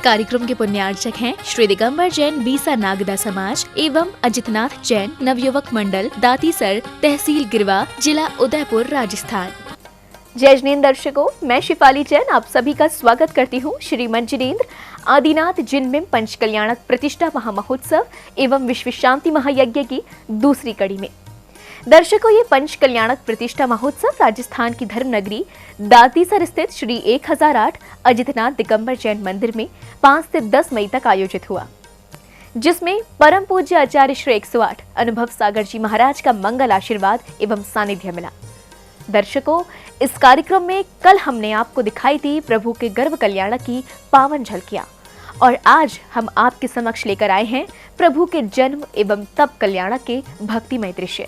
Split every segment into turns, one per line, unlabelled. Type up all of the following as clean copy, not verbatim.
कार्यक्रम के पुण्यार्चक हैं श्री दिगंबर जैन बीसा नागदा समाज एवं अजितनाथ जैन नवयुवक मंडल दातीसर तहसील गिरवा जिला उदयपुर राजस्थान। जय जिनेंद्र दर्शकों, मैं शिफाली जैन आप सभी का स्वागत करती हूँ श्रीमद जिनेंद्र आदिनाथ जिनबिंब पंचकल्याणक प्रतिष्ठा महामहोत्सव एवं विश्व शांति महायज्ञ की दूसरी कड़ी में। दर्शकों, ये पंचकल्याणक प्रतिष्ठा महोत्सव राजस्थान की धर्म नगरी दातीसर स्थित श्री 1008 अजितनाथ दिगंबर जैन मंदिर में 5 से 10 मई तक आयोजित हुआ, जिसमें परम पूज्य आचार्य श्री 108 अनुभव सागर जी महाराज का मंगल आशीर्वाद एवं सानिध्य मिला। दर्शकों, इस कार्यक्रम में कल हमने आपको दिखाई थी प्रभु के गर्भ कल्याण की पावन झलकियां, और आज हम आपके समक्ष लेकर आए हैं प्रभु के जन्म एवं तप कल्याण के भक्तिमय दृश्य।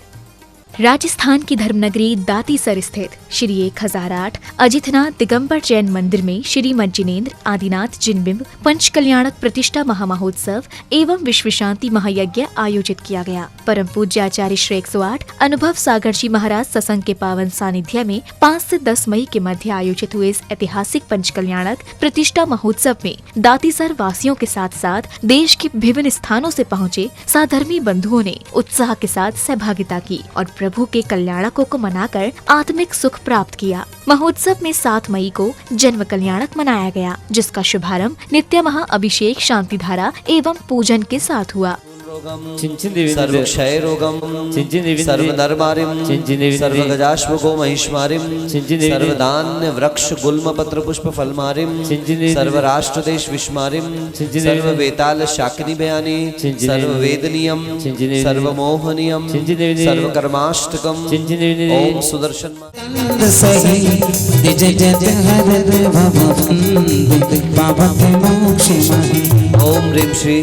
राजस्थान की धर्मनगरी दातीसर स्थित श्री 1008 अजितनाथ दिगंबर जैन मंदिर में श्रीमद जिनेंद्र आदिनाथ जिनबिंब पंचकल्याणक प्रतिष्ठा महामहोत्सव एवं विश्व शांति महायज्ञ आयोजित किया गया। परम पूज्य आचार्य श्री 108 अनुभव सागर जी महाराज सत्संग के पावन सानिध्य में 5 से 10 मई के मध्य आयोजित हुए इस ऐतिहासिक पंचकल्याणक प्रतिष्ठा महोत्सव में दातीसर वासियों के साथ साथ देश के विभिन्न स्थानों से पहुँचे साधर्मी बंधुओं ने उत्साह के साथ सहभागिता की और प्रभु के कल्याणकों को मनाकर आत्मिक सुख प्राप्त किया। महोत्सव में 7 मई को जन्म कल्याणक मनाया गया, जिसका शुभारंभ नित्य महा अभिषेक शांति धारा एवं पूजन के साथ हुआ।
सर्वक्षय रोगम सर्वनरमारिम सर्वगजाश्वगो महिष्मारिम सर्वदान्य वृक्ष गुल्म पत्र पुष्प फलमारिम सर्वराष्ट्र देश विस्मारिम सर्ववेताल शाकिनी बयानी सर्ववेदनीयम सर्वमोहनीयम सर्वकर्माष्टकम ओम सुदर्शन ओम ह्रीं श्री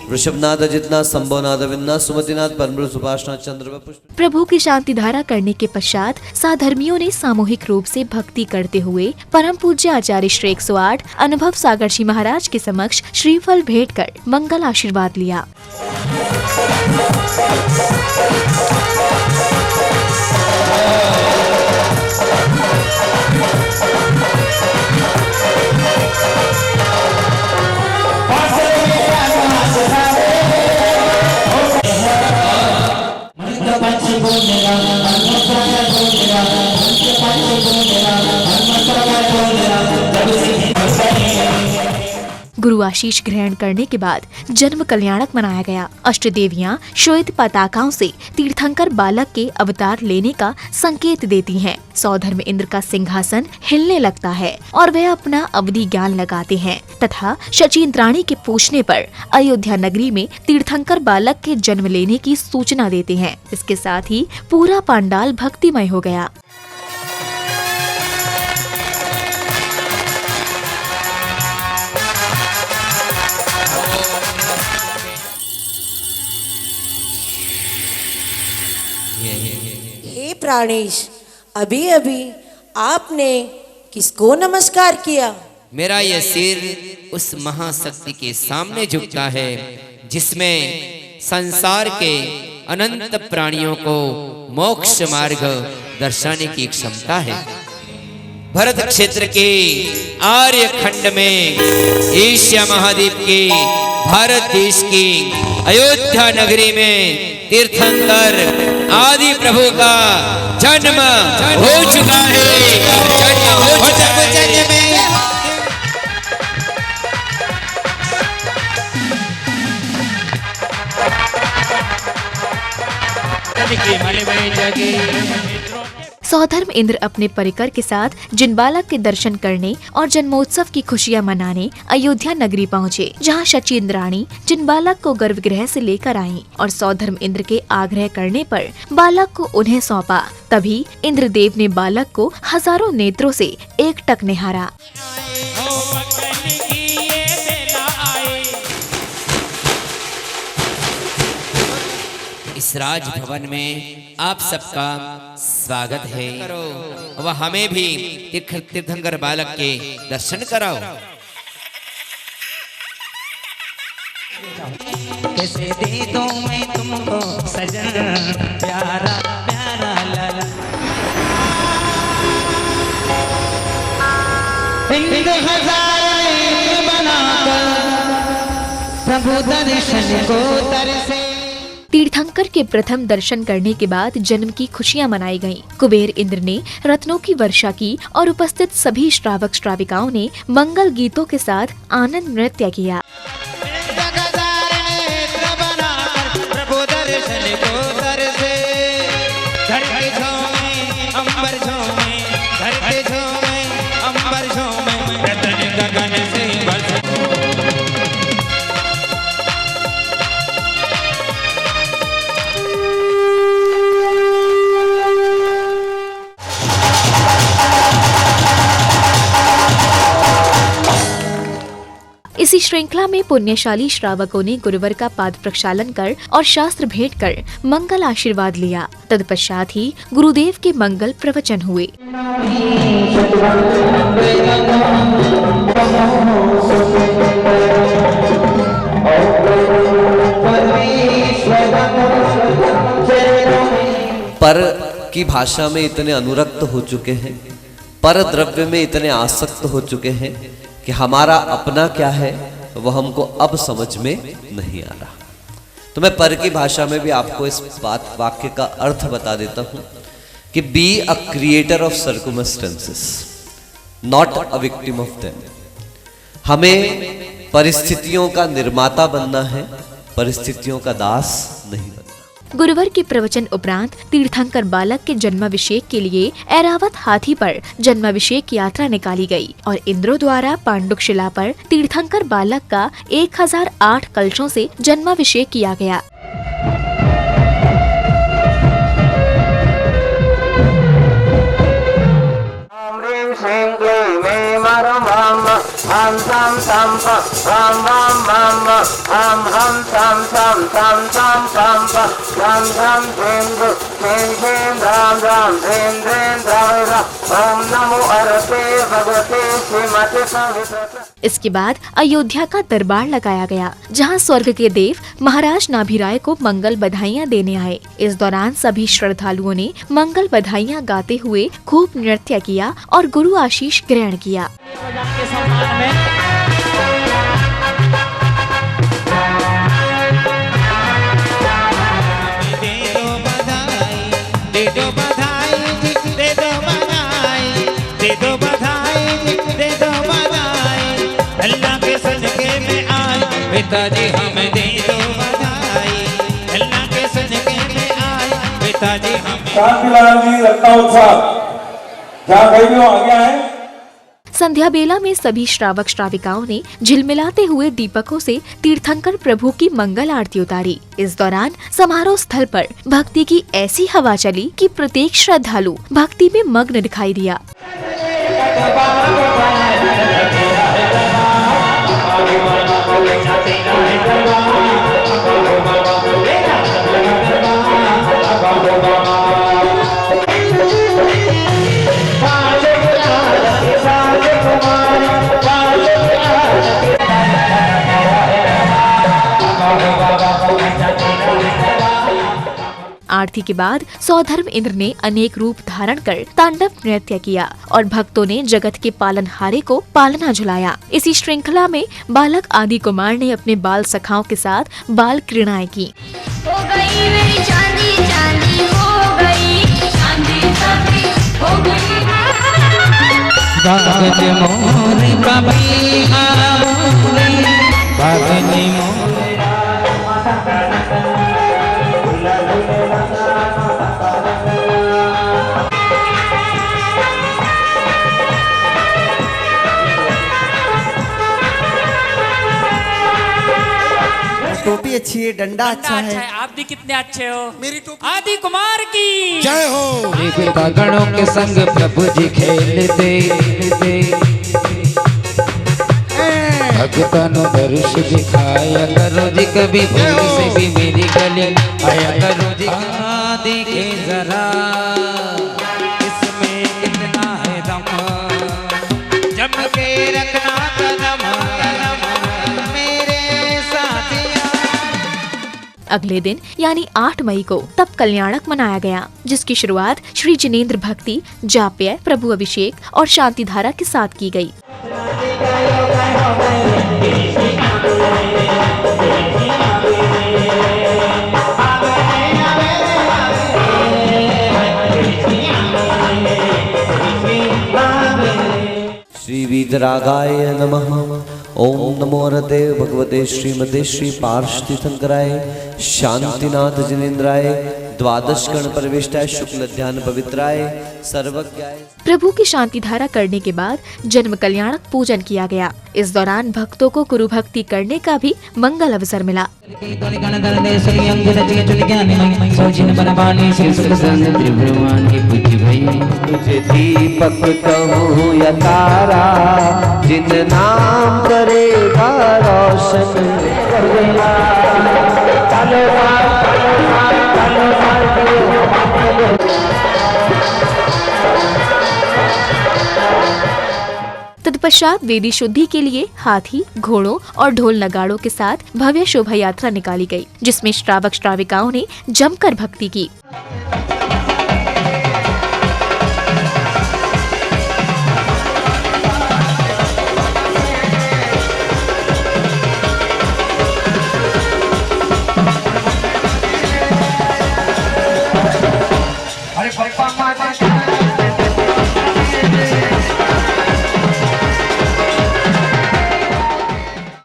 वृषभनाथ अजितनाथ संभवनाथ अविन्नाथ सुमतिनाथ परम सुभाषनाथ चंद्र पुष्प।
प्रभु की शांति धारा करने के पश्चात साधर्मियों ने सामूहिक रूप से भक्ति करते हुए परम पूज्य आचार्य श्री 108 अनुभव सागर जी महाराज के समक्ष श्रीफल भेंट कर मंगल आशीर्वाद लिया। गुरु आशीष ग्रहण करने के बाद जन्म कल्याणक मनाया गया। अष्टदेवियां श्वेत पताकाओं से तीर्थंकर बालक के अवतार लेने का संकेत देती हैं। सौधर्म इंद्र का सिंहासन हिलने लगता है और वह अपना अवधि ज्ञान लगाते हैं तथा शचीन्द्राणी के पूछने पर अयोध्या नगरी में तीर्थंकर बालक के जन्म लेने की सूचना देते हैं। इसके साथ ही पूरा पांडाल भक्तिमय हो गया।
हे प्राणेश, अभी अभी आपने किसको नमस्कार किया?
मेरा यह सिर उस महाशक्ति के सामने झुकता है जिसमें संसार के अनंत प्राणियों को मोक्ष मार्ग दर्शाने की क्षमता है। भरत क्षेत्र के आर्य खंड में एशिया महाद्वीप के भारत देश की अयोध्या नगरी में तीर्थंकर आदि प्रभु का जन्म हो चुका है। जन्म हो चुका है।
सौधर्म इंद्र अपने परिकर के साथ जिनबालक के दर्शन करने और जन्मोत्सव की खुशियां मनाने अयोध्या नगरी पहुँचे, जहाँ शचीन्द्राणी जिनबालक को गर्भगृह से लेकर आईं और सौधर्म इंद्र के आग्रह करने पर बालक को उन्हें सौंपा। तभी इंद्रदेव ने बालक को हजारों नेत्रों से एकटक निहारा।
इस राजभवन में आप सबका स्वागत है। वह हमें भी तीर्थंकर बालक के दर्शन कराओ।
कैसे दे दूं मैं तुमको सजन प्यारा प्यारा लाला। हिंद हजारे बनाकर प्रभु दर्शन को तरसे।
तीर्थंकर के प्रथम दर्शन करने के बाद जन्म की खुशियां मनाई गईं। कुबेर इंद्र ने रत्नों की वर्षा की और उपस्थित सभी श्रावक श्राविकाओं ने मंगल गीतों के साथ आनंद नृत्य किया।
प्रभु दर्शन को तरसे। धरती झूमे अंबर झूमे, धरती झूमे अंबर झूमे, रतन गगन से बरसे।
इसी श्रृंखला में पुण्यशाली श्रावकों ने गुरुवर का पाद प्रक्षालन कर और शास्त्र भेंट कर मंगल आशीर्वाद लिया। तत्पश्चात ही गुरुदेव के मंगल प्रवचन हुए।
पर की भाषा में इतने अनुरक्त हो चुके हैं, पर द्रव्य में इतने आसक्त हो चुके हैं कि हमारा अपना क्या है वह हमको अब समझ में नहीं आ रहा। तो मैं पर की भाषा में भी आपको इस बात वाक्य का अर्थ बता देता हूं कि be a creator of circumstances, not a victim of them. हमें परिस्थितियों का निर्माता बनना है, परिस्थितियों का दास नहीं बनना।
गुरुवर के प्रवचन उपरांत तीर्थंकर बालक के जन्माभिषेक के लिए ऐरावत हाथी पर जन्माभिषेक यात्रा निकाली गई और इंद्रों द्वारा पांडुक शिला पर तीर्थंकर बालक का 1008 कलशों से जन्माभिषेक किया गया। इसके बाद अयोध्या का दरबार लगाया गया, जहां स्वर्ग के देव महाराज नाभिराय को मंगल बधाइयां देने आए। इस दौरान सभी श्रद्धालुओं ने मंगल बधाइयां गाते हुए खूब नृत्य किया और गुरु आशीष ग्रहण किया।
पिताजी हमें दे दो बधाई, अल्लाह के सदके में आए पिताजी हमें।
शांतिलाल जी रत्ना उत्सव जहाँ कहीं भी वो आ गया है।
संध्या बेला में सभी श्रावक श्राविकाओं ने झिलमिलाते हुए दीपकों से तीर्थंकर प्रभु की मंगल आरती उतारी। इस दौरान समारोह स्थल पर भक्ति की ऐसी हवा चली कि प्रत्येक श्रद्धालु भक्ति में मग्न दिखाई दिया। आरती के बाद सौधर्म इंद्र ने अनेक रूप धारण कर तांडव नृत्य किया और भक्तों ने जगत के पालनहारे को पालना झुलाया। इसी श्रृंखला में बालक आदि कुमार ने अपने बाल सखाओं के साथ बाल क्रीड़ाएं की।
हो गई मेरी चांदी चांदी हो गई, चांदी चांदी हो गई।
बागन मोरी बाबी मोरी, बागन मोरी।
टोपी अच्छी है, डंडा अच्छा है।
आप भी कितने अच्छे हो। मेरी टोपी आदि कुमार की
जय हो।
गणों के संग प्रभु जी खेलते भक्तों दर्श दिखाया करो जी, कभी भूल से भी मेरी गली आया करो जी। देखे जरा इसमें कितना है दम, जम के रखना कदम मेरे साथिया।
अगले दिन यानी 8 मई को तप कल्याणक मनाया गया, जिसकी शुरुआत श्री जिनेंद्र भक्ति, जाप्य, प्रभु अभिषेक और शांति धारा के साथ की गई।
वीतरागाय नमः। ओम नमो हरते भगवते श्रीमते श्री पार्षतीर्थंकराय शांतिनाथ जिनेन्द्राय द्वादश गण परिविष्टाय शुक्ल ध्यान पवित्राय सर्वज्ञाय।
प्रभु की शांति धारा करने के बाद जन्म कल्याणक पूजन किया गया। इस दौरान भक्तों को गुरु भक्ति करने का भी मंगल अवसर मिला।
तुझे दीपक कहूँ या तारा, जिन नाम करेगा रोशन।
तत्पश्चात वेदी शुद्धि के लिए हाथी, घोड़ों और ढोल नगाड़ों के साथ भव्य शोभा यात्रा निकाली गई, जिसमें श्रावक श्राविकाओं ने जमकर भक्ति की।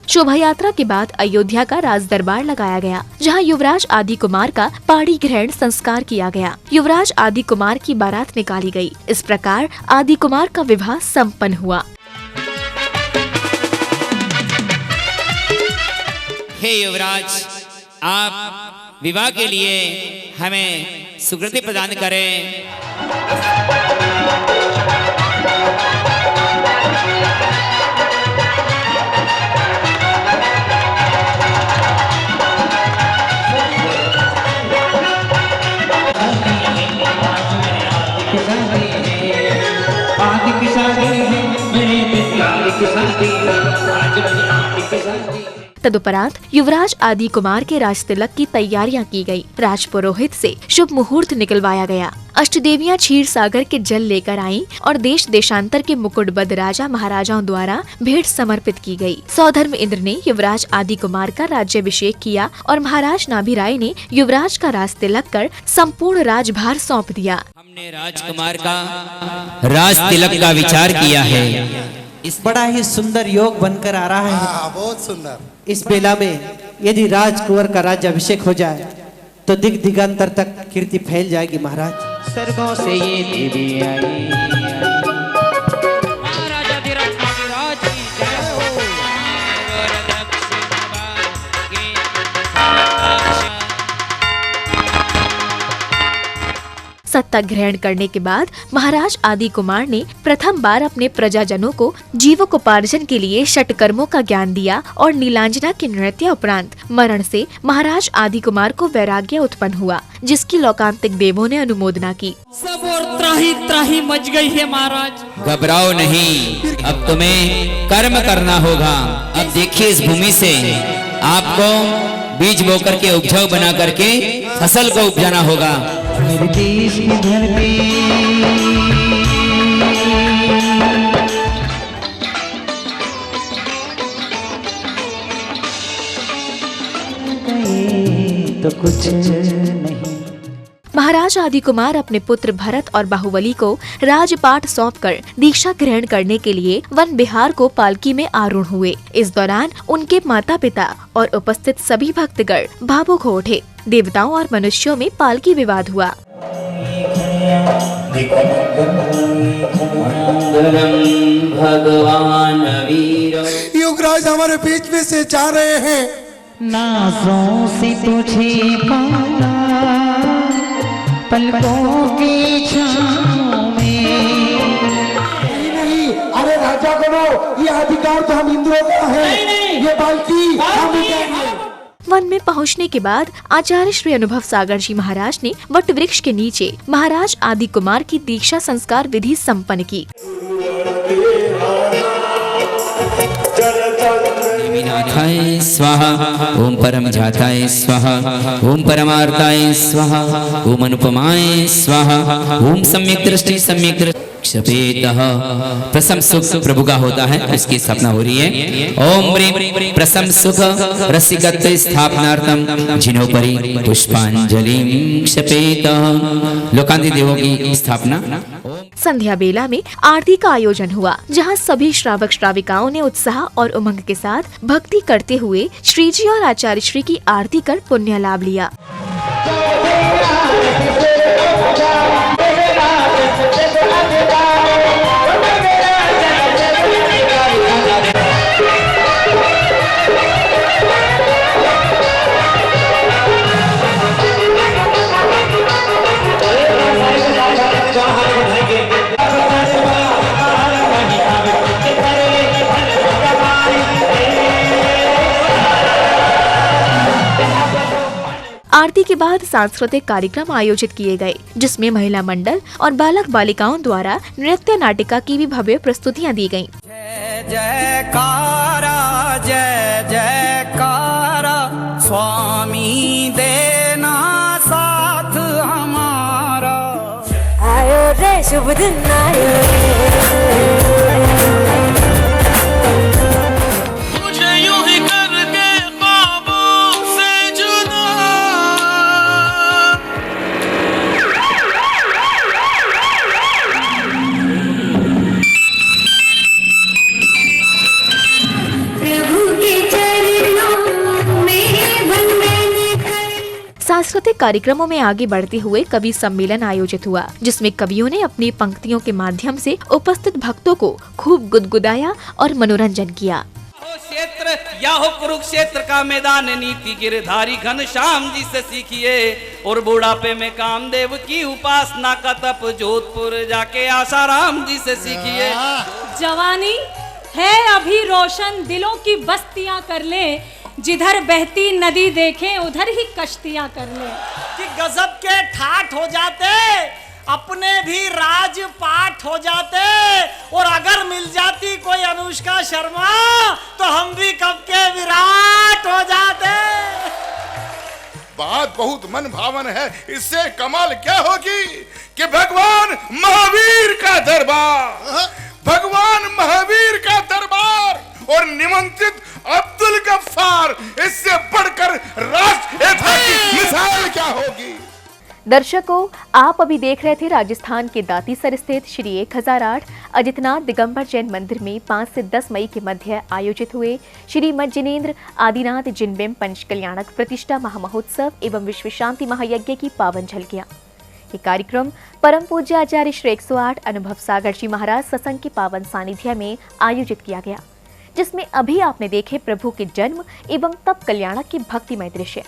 शोभा यात्रा के बाद अयोध्या का राज दरबार लगाया गया, जहां युवराज आदि कुमार का पाणी ग्रहण संस्कार किया गया। युवराज आदि कुमार की बारात निकाली गई। इस प्रकार आदि कुमार का विवाह संपन्न हुआ।
हे युवराज, आप विवाह के लिए हमें सुकृति प्रदान करें।
तदुपरांत युवराज आदि कुमार के राज तिलक की तैयारियां की गई। राज पुरोहित से शुभ मुहूर्त निकलवाया गया। अष्टदेवियां क्षीर सागर के जल लेकर आईं और देश देशांतर के मुकुटबद्ध राजा महाराजाओं द्वारा भेंट समर्पित की गई। सौधर्म इंद्र ने युवराज आदि कुमार का राज्याभिषेक किया और महाराज नाभिराय ने युवराज का राज तिलक कर संपूर्ण राजभार सौंप दिया।
हमने राजकुमार का राज तिलक का विचार किया है।
इस बड़ा ही सुंदर योग बनकर आ रहा है।
बहुत सुंदर।
इस बेला में यदि राजकुंवर का राज्याभिषेक हो जाए तो दिग दिगंतर तक कीर्ति फैल जाएगी। महाराज
स्वर्गों से ये देवी आई।
सत्ता ग्रहण करने के बाद महाराज आदि कुमार ने प्रथम बार अपने प्रजाजनों को जीवकोपार्जन के लिए षटकर्मों का ज्ञान दिया और नीलांजना के नृत्य उपरांत मरण से महाराज आदि कुमार को वैराग्य उत्पन्न हुआ, जिसकी लौकांतिक देवों ने अनुमोदना की।
सब और त्राही त्राही मच गई है महाराज।
घबराओ नहीं, अब तुम्हें कर्म करना होगा। अब देखिए, इस भूमि से आपको बीज बोकर के उपजाऊ बना करके फसल को उपजाना होगा।
मेरे देश की धरती तो कुछ नहीं।
महाराज आदि कुमार अपने पुत्र भरत और बाहुबली को राजपाट सौंपकर दीक्षा ग्रहण करने के लिए वन बिहार को पालकी में आरूढ़ हुए। इस दौरान उनके माता पिता और उपस्थित सभी भक्तगण भावुक हो उठे। देवताओं और मनुष्यों में पालकी विवाद हुआ।
युवराज हमारे बीच में से जा रहे हैं।
नाज़ों से तुझे पाला पलकों की छाँव में।
नहीं, अरे राजा करो, ये अधिकार तो हम इंद्रों का है। ये बाल्टी हम उठाएंगे।
वन में पहुंचने के बाद आचार्य श्री अनुभव सागर जी महाराज ने वट वृक्ष के नीचे महाराज आदि कुमार की दीक्षा संस्कार विधि संपन्न की।
नाथाय स्वाहा, ओम परम जाताय स्वाहा, ओम परमार्थाय स्वाहा, ओम अनुपमाय स्वाहा, ओम सम्यक दृष्टि सम्यक क्षपेतः। प्रसम सुख प्रभु का होता है, उसकी स्थापना हो रही है। ओम ब्रीं प्रसम सुख रसिकत्व स्थापनार्थम जिनोपरि पुष्पांजलि क्षपेतः। लोकांति देवों की स्थापना।
संध्या बेला में आरती का आयोजन हुआ, जहां सभी श्रावक श्राविकाओं ने उत्साह और उमंग के साथ भक्ति करते हुए श्री जी और आचार्य श्री की आरती कर पुण्य लाभ लिया। आरती के बाद सांस्कृतिक कार्यक्रम आयोजित किए गए, जिसमें महिला मंडल और बालक बालिकाओं द्वारा नृत्य नाटिका की भी भव्य प्रस्तुतियां दी गयीं।
जय जयकारा जय जयकारा स्वामी देना साथ हमारा।
आयो रे शुभ दिन आयो
सांस्कृतिक कार्यक्रमों में आगे बढ़ते हुए कवि सम्मेलन आयोजित हुआ, जिसमें कवियों ने अपनी पंक्तियों के माध्यम से उपस्थित भक्तों को खूब गुदगुदाया और मनोरंजन किया।
क्षेत्र या हो कुरुक्षेत्र का मैदान, नीति गिरधारी घनश्याम जी से सीखिए, और बुढ़ापे में कामदेव की उपासना का तप जोधपुर जाके आसाराम जी से सीखिए।
जवानी है अभी रोशन, दिलों की बस्तियां कर ले, जिधर बहती नदी देखे उधर ही कश्तियां कर ले।
कि गजब के ठाठ हो जाते, अपने भी राजपाट हो जाते, और अगर मिल जाती कोई अनुष्का शर्मा तो हम भी कब के विराट हो जाते।
बात बहुत मन भावन है, इससे कमाल क्या होगी कि भगवान महावीर का दरबार, भगवान महावीर का दरबार और निमंत्रित अब्दुल गफ्फार, इससे बढ़कर राष्ट्रहित की मिसाल क्या होगी।
दर्शकों, आप अभी देख रहे थे राजस्थान के दातीसर स्थित श्री 1008 अजितनाथ दिगंबर जैन मंदिर में 5 से 10 मई के मध्य आयोजित हुए श्रीमद जिनेन्द्र आदिनाथ जिनबिंब पंचकल्याणक प्रतिष्ठा महामहोत्सव एवं विश्व शांति महायज्ञ की पावन झलकियां। ये कार्यक्रम परम पूज्य आचार्य श्री 108 अनुभव सागर जी महाराज सत्संग के पावन सानिध्य में आयोजित किया गया, जिसमें अभी आपने देखे प्रभु के जन्म एवं तप कल्याणक के भक्तिमय दृश्य।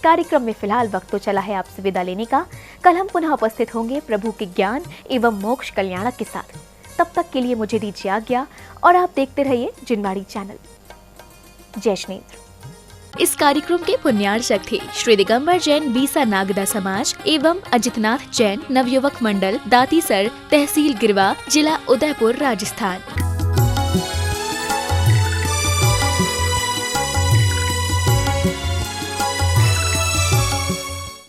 कार्यक्रम में फिलहाल वक्त तो चला है आपसे विदा लेने का। कल हम पुनः उपस्थित होंगे प्रभु के ज्ञान एवं मोक्ष कल्याणक के साथ। तब तक के लिए मुझे दीजिए आज्ञा और आप देखते रहिए जिनवाड़ी चैनल। जय श्रीनेन्द्र। इस कार्यक्रम के पुण्यार्चक थे श्री दिगंबर जैन बीसा नागदा समाज एवं अजितनाथ जैन नवयुवक मंडल, दातीसर, तहसील गिरवा, जिला उदयपुर, राजस्थान।